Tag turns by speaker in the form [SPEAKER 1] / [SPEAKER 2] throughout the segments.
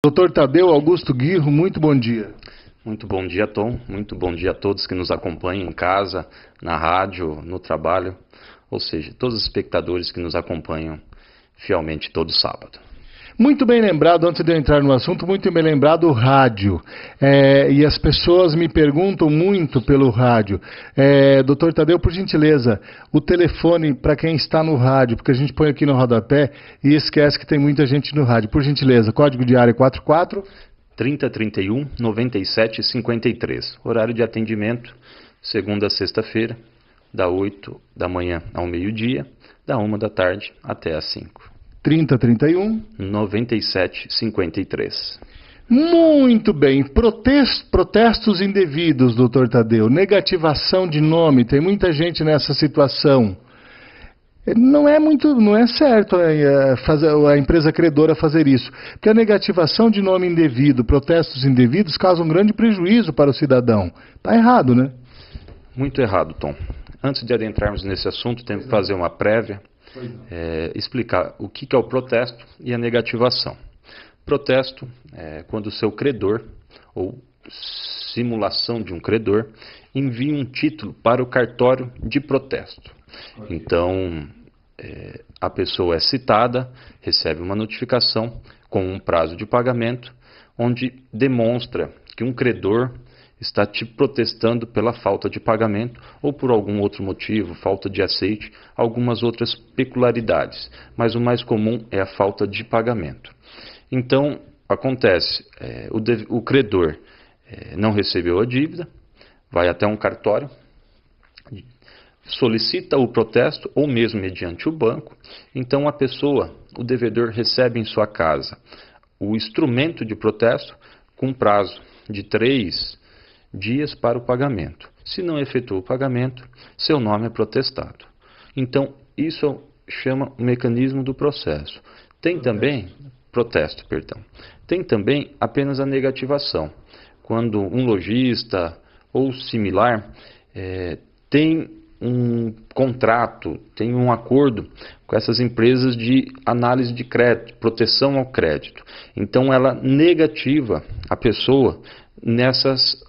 [SPEAKER 1] Doutor Tadeu Augusto Guirro, muito bom dia.
[SPEAKER 2] Muito bom dia, Tom. Muito bom dia a todos que nos acompanham em casa, na rádio, no trabalho, ou seja, todos os espectadores que nos acompanham fielmente todo sábado.
[SPEAKER 1] Muito bem lembrado, antes de eu entrar no assunto, muito bem lembrado o rádio. E as pessoas me perguntam muito pelo rádio. Doutor Tadeu, por gentileza, o telefone para quem está no rádio, porque a gente põe aqui no rodapé e esquece que tem muita gente no rádio. Por gentileza, código de área 44...
[SPEAKER 2] 3031 9753. Horário de atendimento, segunda a sexta-feira, da 8 da manhã ao meio-dia, da 1 da tarde até às 5.
[SPEAKER 1] 3031
[SPEAKER 2] 9753.
[SPEAKER 1] Muito bem. Protestos indevidos, doutor Tadeu. Negativação de nome. Tem muita gente nessa situação. Não é certo a empresa credora fazer isso. Porque a negativação de nome indevido, protestos indevidos, causam um grande prejuízo para o cidadão. Está errado, né?
[SPEAKER 2] Muito errado, Tom. Antes de adentrarmos nesse assunto, temos que fazer uma prévia. Explicar o que é o protesto e a negativação. Protesto é quando o seu credor, ou simulação de um credor, envia um título para o cartório de protesto. Então, a pessoa é citada, recebe uma notificação com um prazo de pagamento, onde demonstra que um credor está te protestando pela falta de pagamento ou por algum outro motivo, falta de aceite, algumas outras peculiaridades. Mas o mais comum é a falta de pagamento. Então, acontece, o credor não recebeu a dívida, vai até um cartório, solicita o protesto ou mesmo mediante o banco. Então, a pessoa, o devedor, recebe em sua casa o instrumento de protesto com prazo de 3 dias para o pagamento. Se não efetuou o pagamento, seu nome é protestado. Então, isso chama o mecanismo do processo. Tem também, tem também apenas a negativação. Quando um lojista ou similar tem um contrato, tem um acordo com essas empresas de análise de crédito, proteção ao crédito. Então, ela negativa a pessoa nessas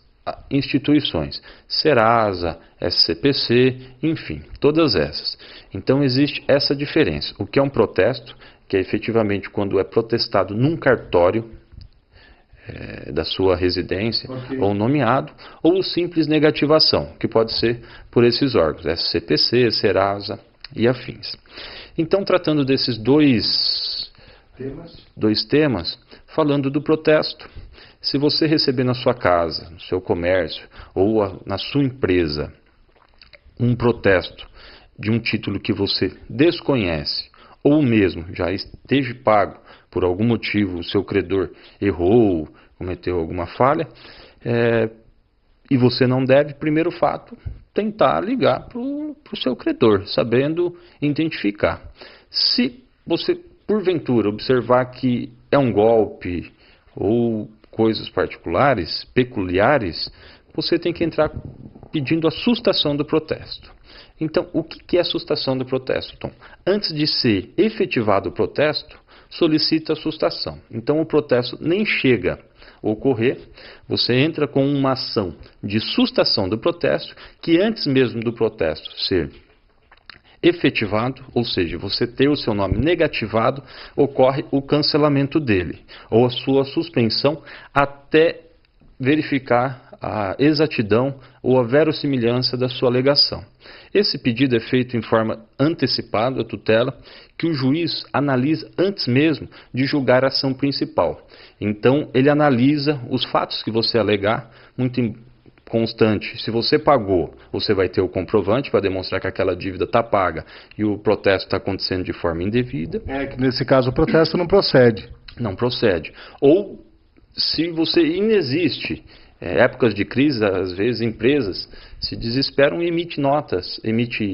[SPEAKER 2] instituições, Serasa, SCPC, enfim, todas essas. Então existe essa diferença. O que é um protesto, que é efetivamente quando é protestado num cartório da sua residência, ou nomeado, ou simples negativação, que pode ser por esses órgãos, SCPC, Serasa e afins. Então, tratando desses dois temas, falando do protesto, se você receber na sua casa, no seu comércio ou na sua empresa um protesto de um título que você desconhece ou mesmo já esteja pago por algum motivo, o seu credor errou, cometeu alguma falha, e você não deve, primeiro fato, tentar ligar para o seu credor, sabendo identificar. Se você, porventura, observar que é um golpe ou coisas particulares, peculiares, você tem que entrar pedindo a sustação do protesto. Então, o que é a sustação do protesto, Tom? Antes de ser efetivado o protesto, solicita a sustação. Então, o protesto nem chega a ocorrer, você entra com uma ação de sustação do protesto, que antes mesmo do protesto ser efetivado, ou seja, você ter o seu nome negativado, ocorre o cancelamento dele, ou a sua suspensão, até verificar a exatidão ou a verossimilhança da sua alegação. Esse pedido é feito em forma antecipada à tutela, que o juiz analisa antes mesmo de julgar a ação principal. Então, ele analisa os fatos que você alegar, muito constante. Se você pagou, você vai ter o comprovante para demonstrar que aquela dívida está paga e o protesto está acontecendo de forma indevida.
[SPEAKER 1] Que nesse caso o protesto não procede.
[SPEAKER 2] Não procede. Ou se você inexiste, épocas de crise, às vezes empresas se desesperam e emitem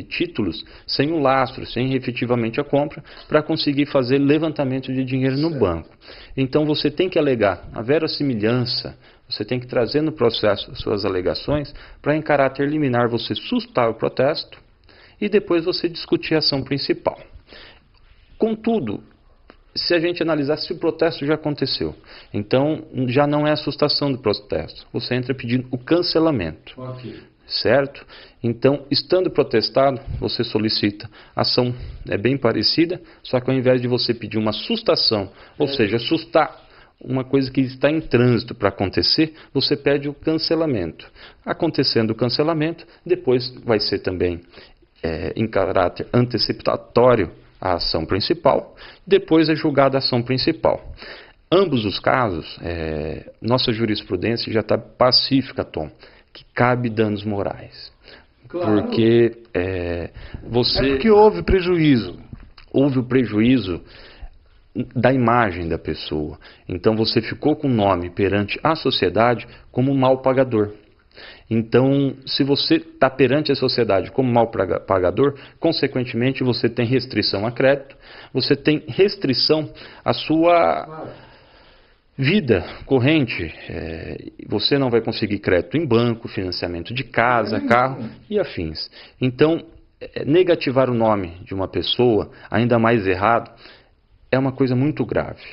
[SPEAKER 2] títulos sem o lastro, sem efetivamente a compra, para conseguir fazer levantamento de dinheiro no banco. Então você tem que alegar a verossimilhança, você tem que trazer no processo as suas alegações para, em caráter liminar, você sustar o protesto e depois você discutir a ação principal. Contudo, se a gente analisar se o protesto já aconteceu, então já não é a sustação do protesto. Você entra pedindo o cancelamento.
[SPEAKER 1] Ok.
[SPEAKER 2] Certo? Então, estando protestado, você solicita ação bem parecida, só que ao invés de você pedir uma sustação, ou seja, sustar uma coisa que está em trânsito para acontecer, você pede o cancelamento. Acontecendo o cancelamento, depois vai ser também em caráter antecipatório a ação principal, depois é julgada a ação principal. Ambos os casos, nossa jurisprudência já está pacífica, Tom, que cabe danos morais.
[SPEAKER 1] Claro.
[SPEAKER 2] Porque você...
[SPEAKER 1] É porque houve prejuízo.
[SPEAKER 2] Houve o prejuízo da imagem da pessoa. Então você ficou com o nome perante a sociedade como um mal pagador. Então, se você está perante a sociedade como mal pagador, consequentemente você tem restrição a crédito, você tem restrição à sua vida corrente. Você não vai conseguir crédito em banco, financiamento de casa, carro e afins. Então, negativar o nome de uma pessoa, ainda mais errado, é uma coisa muito grave.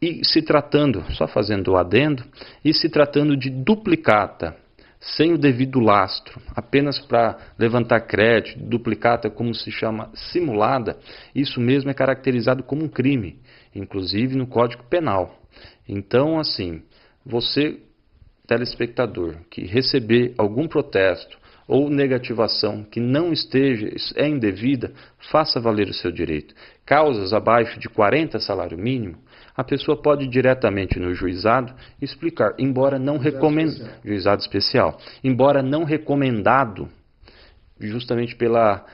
[SPEAKER 2] E se tratando, só fazendo o adendo, e se tratando de duplicata, sem o devido lastro, apenas para levantar crédito, duplicata, como se chama, simulada, isso mesmo é caracterizado como um crime, inclusive no Código Penal. Então, assim, você, telespectador, que receber algum protesto ou negativação que não esteja, é indevida, faça valer o seu direito. Causas abaixo de 40 salário mínimo, a pessoa pode ir diretamente no juizado explicar, embora não recomendado, juizado especial, embora não recomendado, justamente pela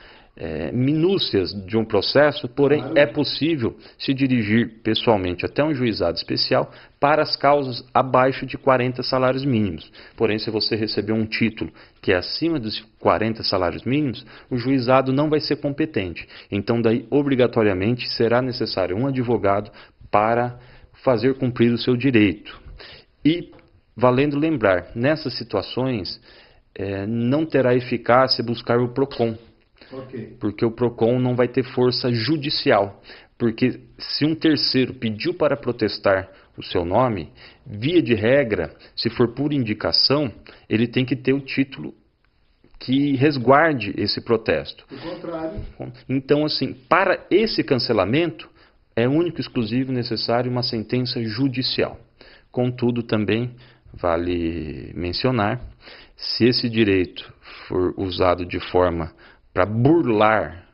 [SPEAKER 2] minúcias de um processo, porém é possível se dirigir pessoalmente até um juizado especial para as causas abaixo de 40 salários mínimos. Porém, se você receber um título que é acima dos 40 salários mínimos, o juizado não vai ser competente. Então, daí, obrigatoriamente, será necessário um advogado para fazer cumprir o seu direito. E, valendo lembrar, nessas situações, não terá eficácia buscar o PROCON.
[SPEAKER 1] Okay.
[SPEAKER 2] Porque o PROCON não vai ter força judicial. Porque se um terceiro pediu para protestar o seu nome, via de regra, se for por indicação, ele tem que ter o título que resguarde esse protesto.
[SPEAKER 1] Do contrário.
[SPEAKER 2] Então, assim, para esse cancelamento, é único e exclusivo necessário uma sentença judicial. Contudo, também vale mencionar, se esse direito for usado de forma para burlar,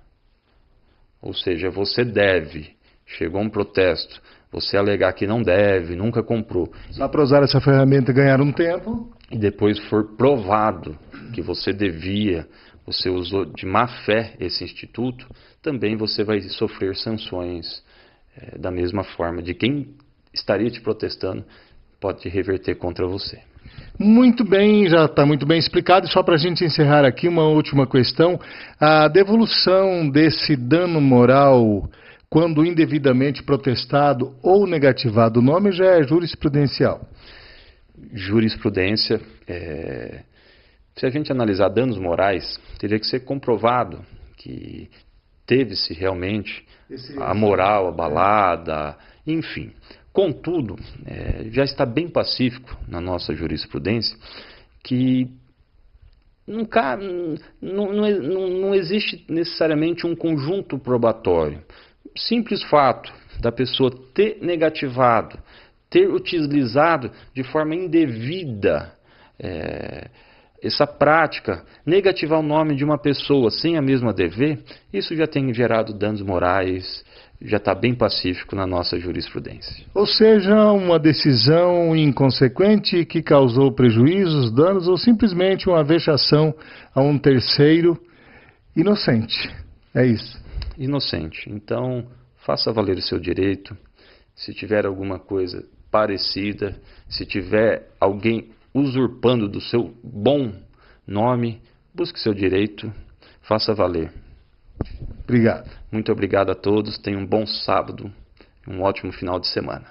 [SPEAKER 2] ou seja, você deve, chegou um protesto, você alegar que não deve, nunca comprou.
[SPEAKER 1] Só para usar essa ferramenta e ganhar um tempo.
[SPEAKER 2] E depois for provado que você devia, você usou de má fé esse instituto, também você vai sofrer sanções da mesma forma de quem estaria te protestando, pode reverter contra você.
[SPEAKER 1] Muito bem, já está muito bem explicado. Só para a gente encerrar aqui, uma última questão. A devolução desse dano moral, quando indevidamente protestado ou negativado o nome, já é jurisprudencial.
[SPEAKER 2] Jurisprudência, se a gente analisar danos morais, teria que ser comprovado que teve-se realmente a moral abalada, enfim. Contudo, já está bem pacífico na nossa jurisprudência que não existe necessariamente um conjunto probatório. Simples fato da pessoa ter negativado, ter utilizado de forma indevida essa prática, negativar o nome de uma pessoa sem a mesma dever, isso já tem gerado danos morais, já está bem pacífico na nossa jurisprudência.
[SPEAKER 1] Ou seja, uma decisão inconsequente que causou prejuízos, danos ou simplesmente uma vexação a um terceiro inocente. É isso.
[SPEAKER 2] Inocente. Então, faça valer o seu direito. Se tiver alguma coisa parecida, se tiver alguém usurpando do seu bom nome, busque seu direito, faça valer.
[SPEAKER 1] Obrigado.
[SPEAKER 2] Muito obrigado a todos, tenham um bom sábado, um ótimo final de semana.